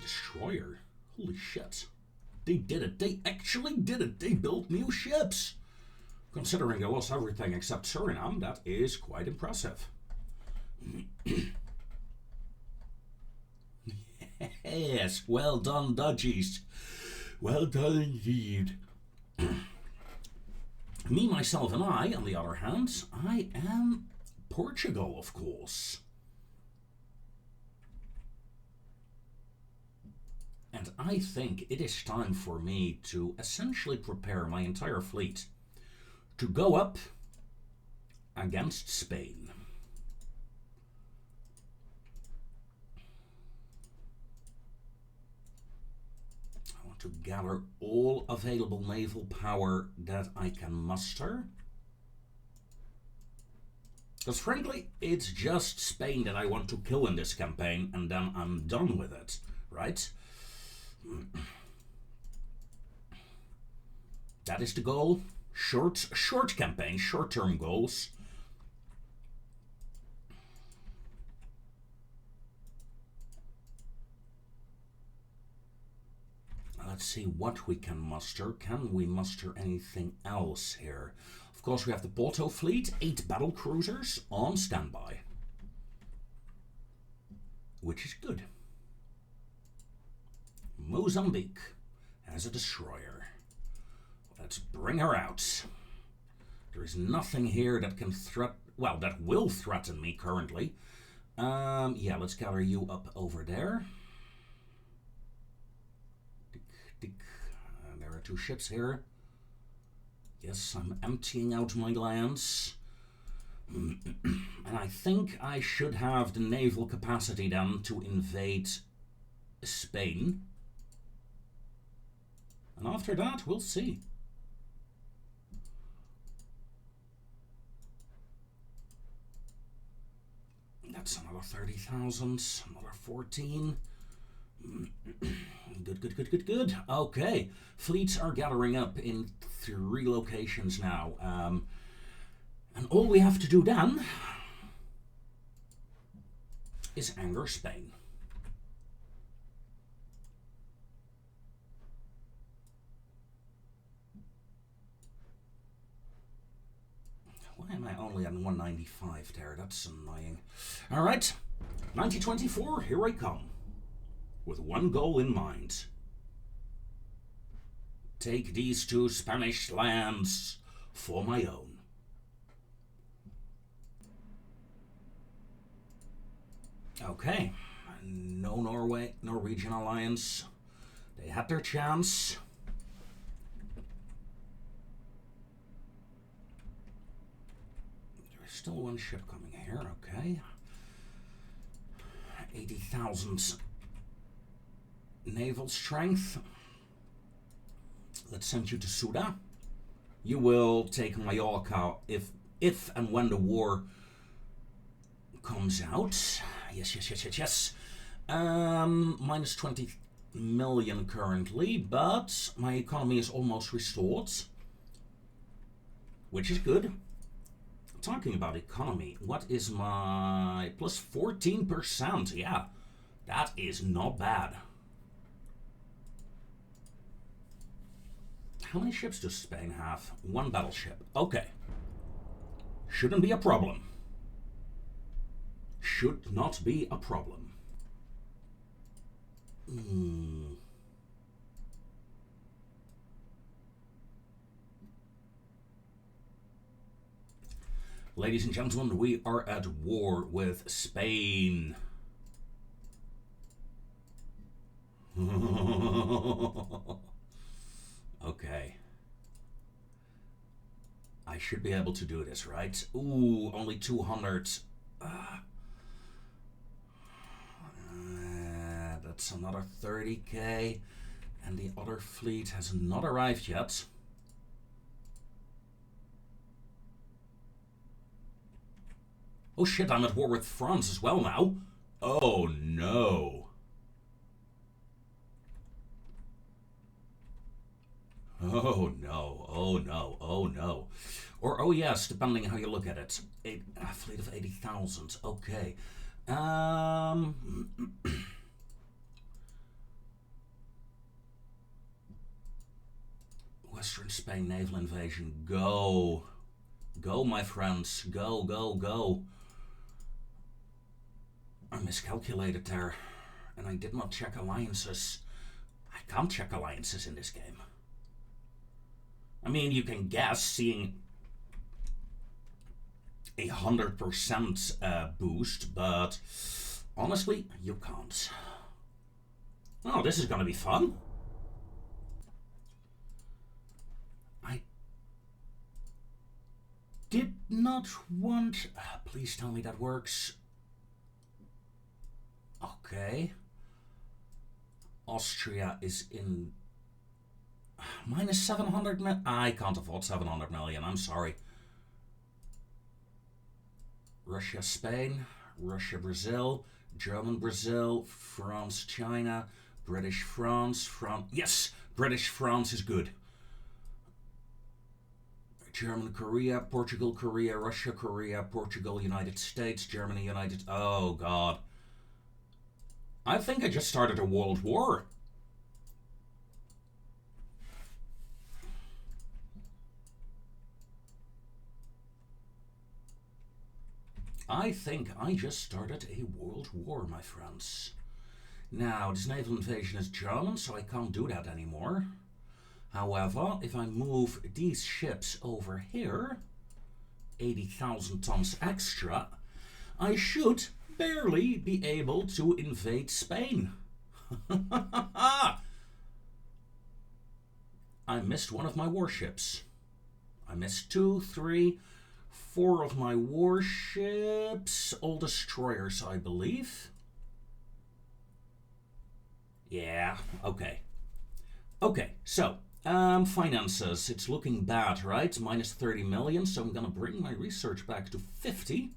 destroyer. Holy shit. They did it. They actually did it. They built new ships. Considering they lost everything except Suriname, that is quite impressive. Yes, well done, Dudgies. Well done indeed. Me, myself, and I, on the other hand, I am Portugal, of course. And I think it is time for me to essentially prepare my entire fleet to go up against Spain. I want to gather all available naval power that I can muster. Because frankly, it's just Spain that I want to kill in this campaign, and then I'm done with it, right? That is the goal. Short campaign, short-term goals. Let's see what we can muster. Can we muster anything else here? Of course, we have the Porto fleet, 8 battle cruisers on standby, which is good. Mozambique has a destroyer. Let's bring her out. There is nothing here that can that will threaten me currently. Yeah, let's gather you up over there. There are 2 ships here. Yes, I'm emptying out my lands. And I think I should have the naval capacity then to invade Spain. And after that, we'll see. That's another 30,000, another 14. Good. Okay, fleets are gathering up in 3 locations now. And all we have to do then is anger Spain. Why am I only at 195 there? That's annoying. Alright, 1924, here I come. With one goal in mind. Take these 2 Spanish lands for my own. Okay, no Norwegian alliance. They had their chance. There's still 1 ship coming here, okay. 80,000 naval strength. Let's send you to Suda. You will take Mallorca if and when the war comes out. Yes. Minus 20 million currently, but my economy is almost restored, which is good. Talking about economy, what is my plus 14%? Yeah, that is not bad. How many ships does Spain have? 1 battleship. Okay. Shouldn't be a problem. Should not be a problem. Ladies and gentlemen, we are at war with Spain. Okay. I should be able to do this, right? Ooh, only 200. That's another 30k. And the other fleet has not arrived yet. Oh shit, I'm at war with France as well now. Oh no. Oh no, oh no, oh no. Or oh yes, depending on how you look at it. A fleet of 80,000, okay. Western Spain naval invasion. Go. Go, my friends. Go, go, go. I miscalculated there. And I did not check alliances. I can't check alliances in this game. I mean, you can guess, seeing 100% boost, but honestly, you can't. Oh, this is gonna be fun. I did not want... please tell me that works. Okay. Austria is in... minus 700 million. I can't afford 700 million, I'm sorry. Russia, Spain, Russia, Brazil, German, Brazil, France, China, British, France, France. Yes, British, France is good. German, Korea, Portugal, Korea, Russia, Korea, Portugal, United States, Germany, United... oh, God. I think I just started a world war. I think I just started a world war, my friends. Now, this naval invasion is German, so I can't do that anymore. However, if I move these ships over here, 80,000 tons extra, I should barely be able to invade Spain. I missed one of my warships. I missed 2, 3, 4 of my warships. All destroyers, I believe. Yeah, okay. Okay, so, finances. It's looking bad, right? Minus 30 million, so I'm gonna bring my research back to 50.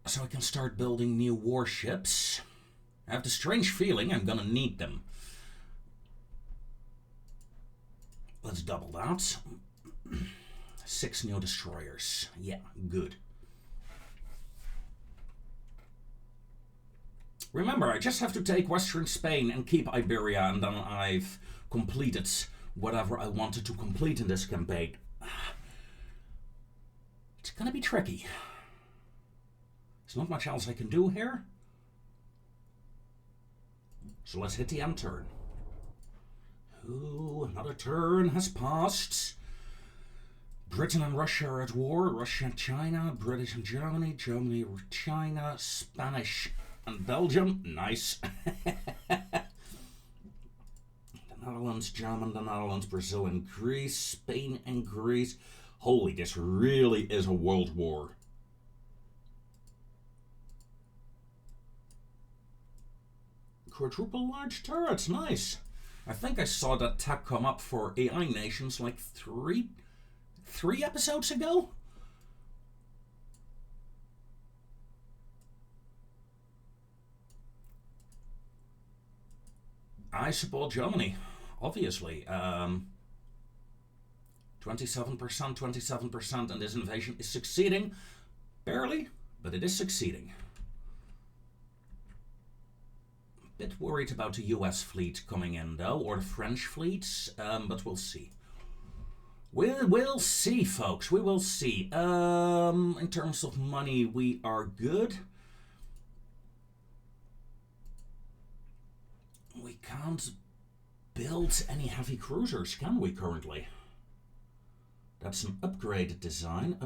So I can start building new warships. I have the strange feeling I'm gonna need them. Let's double that. 6 new destroyers. Yeah, good. Remember, I just have to take Western Spain and keep Iberia, and then I've completed whatever I wanted to complete in this campaign. It's gonna be tricky. There's not much else I can do here. So let's hit the end turn. Ooh, another turn has passed. Britain and Russia are at war. Russia and China, British and Germany, Germany, China, Spanish and Belgium. Nice. The Netherlands, German, the Netherlands, Brazil and Greece, Spain and Greece. Holy, this really is a world war. Quadruple large turrets, nice. I think I saw that tech come up for AI nations like three episodes ago. I support Germany, obviously. 27%, 27%, and this invasion is succeeding. Barely, but it is succeeding. Bit worried about the US fleet coming in though, or the French fleets, but we'll see. We'll see, folks, we will see. In terms of money, we are good. We can't build any heavy cruisers, can we, currently? That's an upgraded design.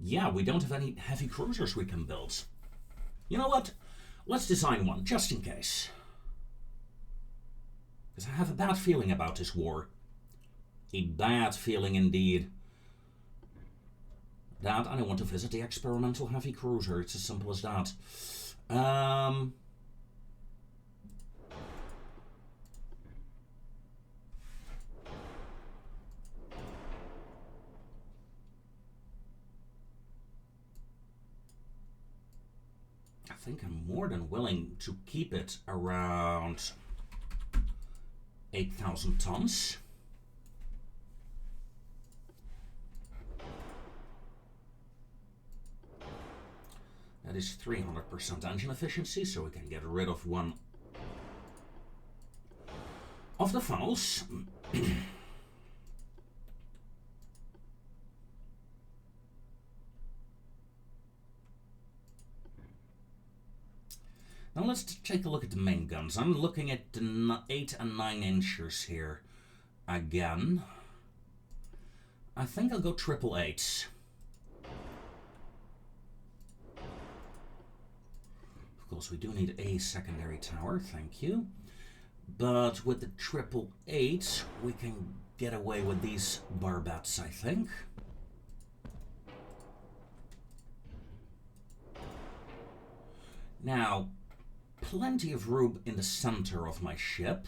Yeah, we don't have any heavy cruisers we can build. You know what? Let's design one, just in case. Because I have a bad feeling about this war. A bad feeling indeed. That, I don't want to visit the experimental heavy cruiser. It's as simple as that. I think I'm more than willing to keep it around 8,000 tons. That is 300% engine efficiency, so we can get rid of one of the funnels. Now let's take a look at the main guns. I'm looking at the 8 and 9 inchers here again. I think I'll go 888. Of course, we do need a secondary tower, thank you. But with the 888, we can get away with these barbettes, I think. Now, plenty of room in the center of my ship.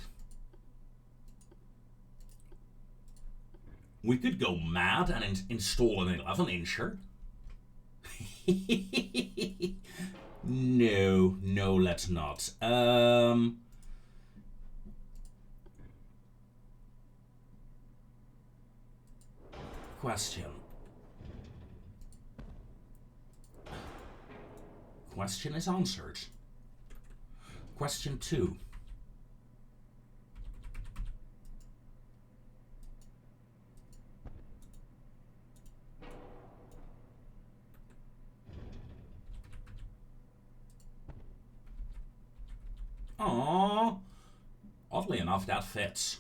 We could go mad and install an 11-incher. No, let's not. Question. Question is answered. Question 2. Aww. Oddly enough, that fits.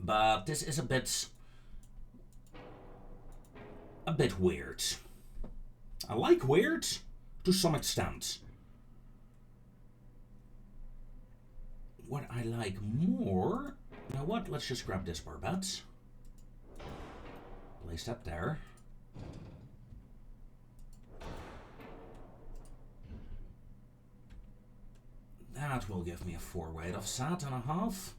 But this is a bit weird. I like weird to some extent. What I like more... You know what? Let's just grab this barbette. Place that there. That will give me a 4-weight offset and a half.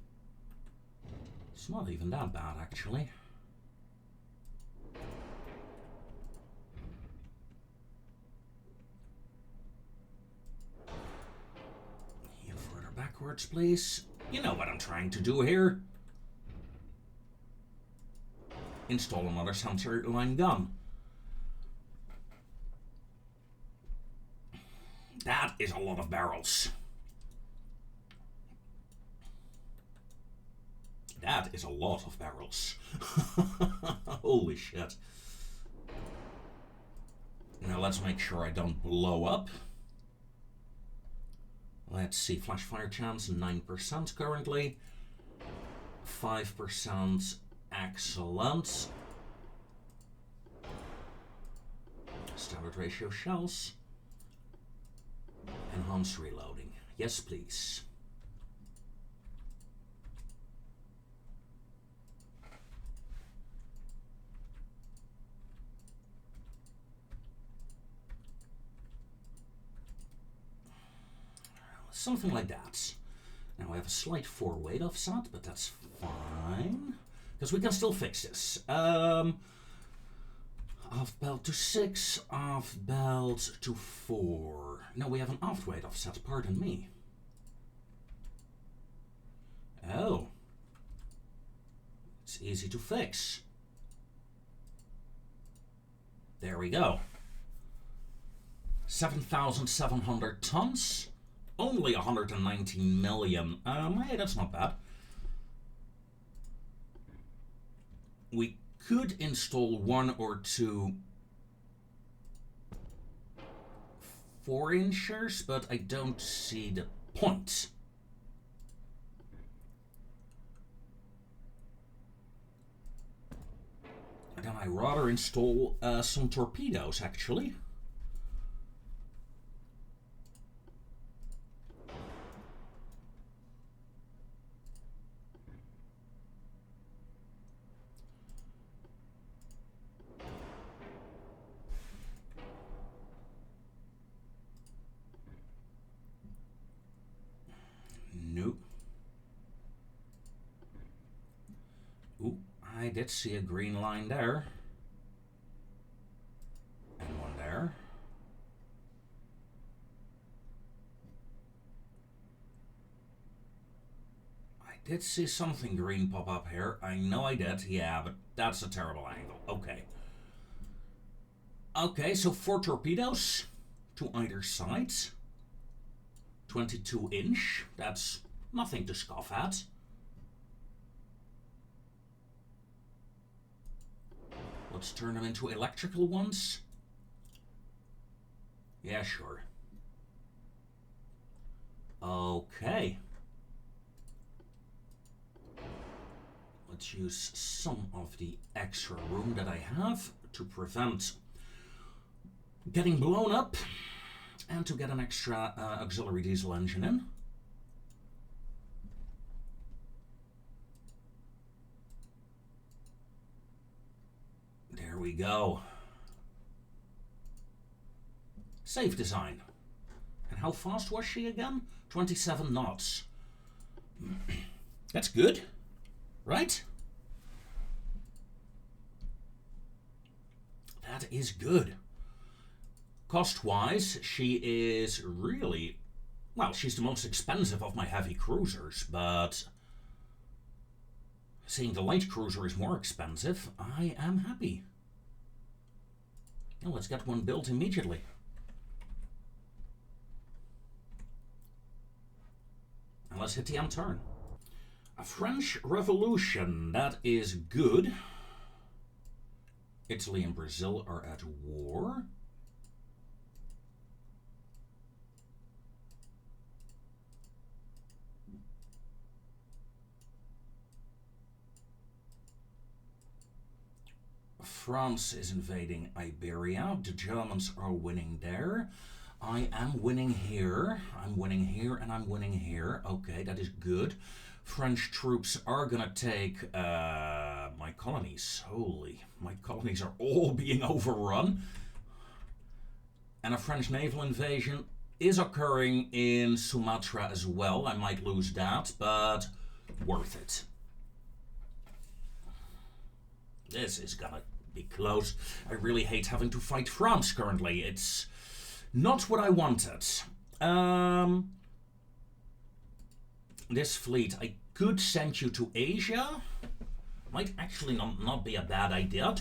It's not even that bad, actually. Heel further backwards, please. You know what I'm trying to do here. Install another center line gun. That is a lot of barrels. That is a lot of barrels. Holy shit. Now let's make sure I don't blow up. Let's see, flash fire chance 9% currently. 5%, excellent. Standard ratio shells. Enhanced reloading. Yes, please. Something like that. Now I have a slight 4-weight offset, but that's fine. Because we can still fix this. Aft belt to 6, aft belt to 4. No, we have an aft weight offset, pardon me. Oh. It's easy to fix. There we go. 7,700 tons. Only 119 million. Hey, that's not bad. We could install 1 or 2 4-inchers, but I don't see the point. Then I'd rather install some torpedoes, actually. Nope. Ooh, I did see a green line there. And one there. I did see something green pop up here. I know I did. Yeah, but that's a terrible angle. Okay. Okay, so 4 torpedoes to either side. 22-inch. That's nothing to scoff at. Let's turn them into electrical ones. Yeah, sure. Okay. Let's use some of the extra room that I have to prevent getting blown up and to get an extra auxiliary diesel engine in. There we go. Safe design. And how fast was she again? 27 knots. That's good, right? That is good. Cost-wise, she is really... Well, she's the most expensive of my heavy cruisers, but... Seeing the light cruiser is more expensive, I am happy. Now let's get one built immediately. And let's hit the end turn. A French Revolution, that is good. Italy and Brazil are at war. France is invading Iberia. The Germans are winning there. I am winning here. I'm winning here and I'm winning here. Okay, that is good. French troops are gonna take my colonies. Holy, my colonies are all being overrun. And a French naval invasion is occurring in Sumatra as well. I might lose that, but worth it. This is gonna be close. I really hate having to fight France currently. It's not what I wanted. This fleet, I could send you to Asia. Might actually not be a bad idea.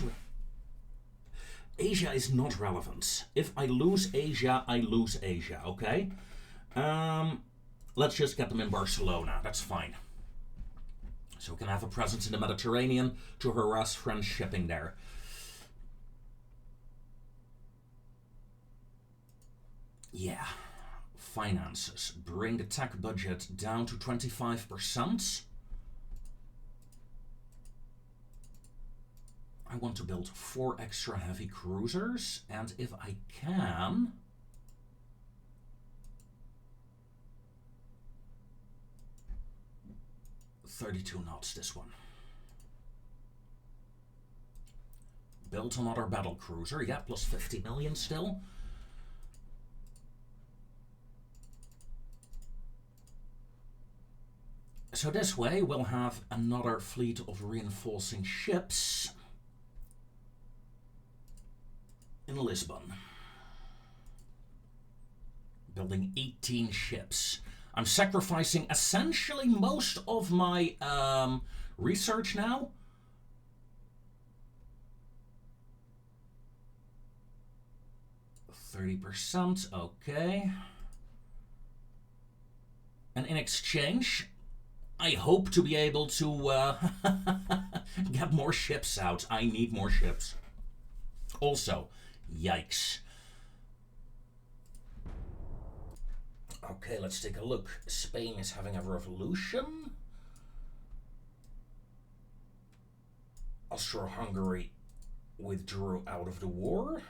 Asia is not relevant. If I lose Asia, I lose Asia, okay? Let's just get them in Barcelona. That's fine. So we can have a presence in the Mediterranean to harass French shipping there. Yeah. Finances. Bring the tech budget down to 25%. I want to build 4 extra heavy cruisers, and if I can... ...32 knots, this one. Built another battle cruiser, yeah, plus 50 million still. So this way we'll have another fleet of reinforcing ships in Lisbon. Building 18 ships. I'm sacrificing essentially most of my research now. %, okay. And in exchange, I hope to be able to get more ships out. I need more ships. Also, yikes. Okay, let's take a look. Spain is having a revolution. Austro-Hungary withdrew out of the war.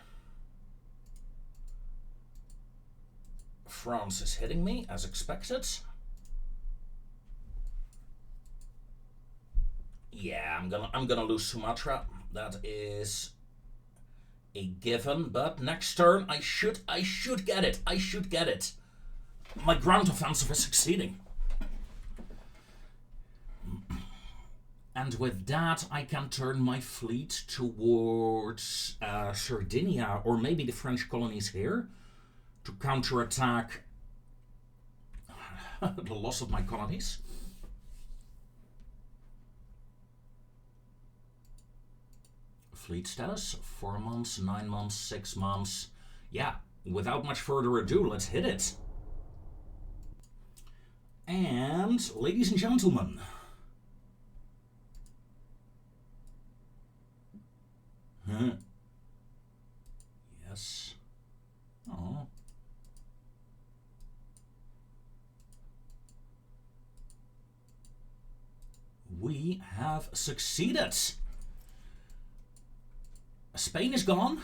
France is hitting me, as expected. Yeah, I'm gonna lose Sumatra. That is a given, but next turn I should get it. I should get it. My ground offensive is succeeding. And with that, I can turn my fleet towards Sardinia, or maybe the French colonies here, to counterattack the loss of my colonies. fleet status. 4 months, 9 months, 6 months. Yeah, without much further ado, let's hit it. And, ladies and gentlemen, yes. Oh. We have succeeded. Spain is gone.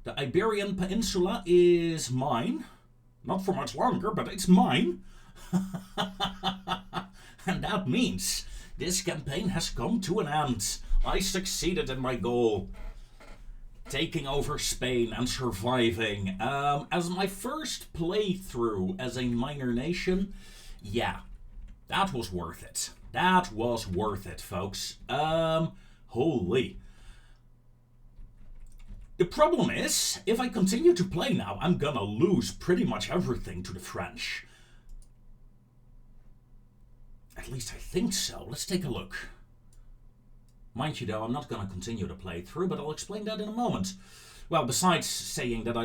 The Iberian Peninsula is mine. Not for much longer, but it's mine. And that means this campaign has come to an end. I succeeded in my goal. Taking over Spain and surviving. As my first playthrough as a minor nation, yeah, that was worth it. That was worth it, folks. Holy. The problem is, if I continue to play now, I'm gonna lose pretty much everything to the French. At least I think so. Let's take a look. Mind you though, I'm not gonna continue the playthrough, but I'll explain that in a moment. Well, besides saying that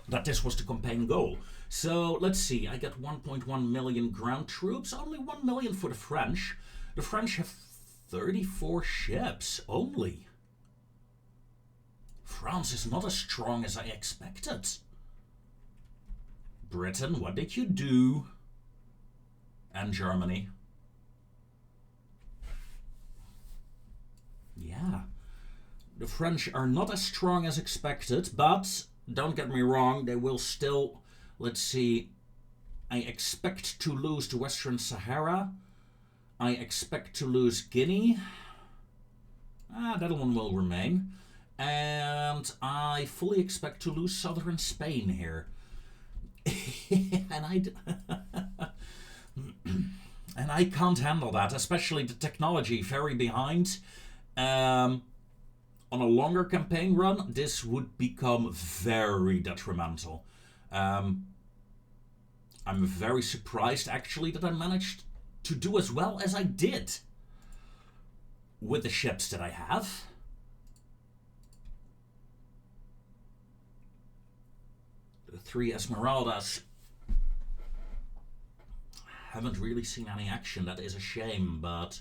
that this was the campaign goal. So, let's see, I got 1.1 million ground troops, only 1 million for the French. The French have 34 ships, only. France is not as strong as I expected. Britain, what did you do? And Germany. Yeah. The French are not as strong as expected, but don't get me wrong, they will still... Let's see, I expect to lose the Western Sahara. I expect to lose Guinea. That one will remain. And I fully expect to lose southern Spain here. and I can't handle that, especially the technology very behind. On a longer campaign run, this would become very detrimental. I'm very surprised, actually, that I managed to do as well as I did with the ships that I have. The 3 Esmeraldas haven't really seen any action. That is a shame, but...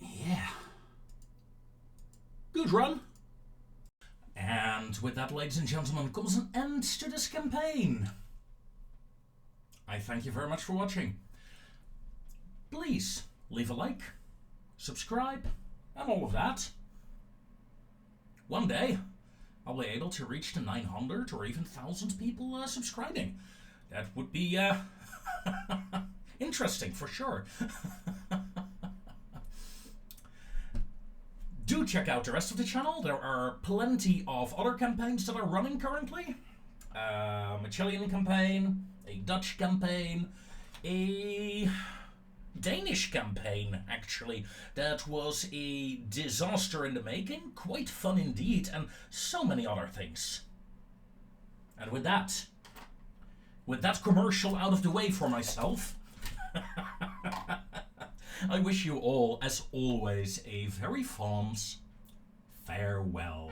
yeah. Good run. And with that, ladies and gentlemen, comes an end to this campaign. I thank you very much for watching. Please leave a like, subscribe, and all of that. One day, I'll be able to reach the 900 or even 1,000 people subscribing. That would be interesting for sure. Do check out the rest of the channel. There are plenty of other campaigns that are running currently. A Chilean campaign, a Dutch campaign, a Danish campaign, actually. That was a disaster in the making. Quite fun indeed, and so many other things. And with that commercial out of the way for myself, I wish you all, as always, a very fond farewell.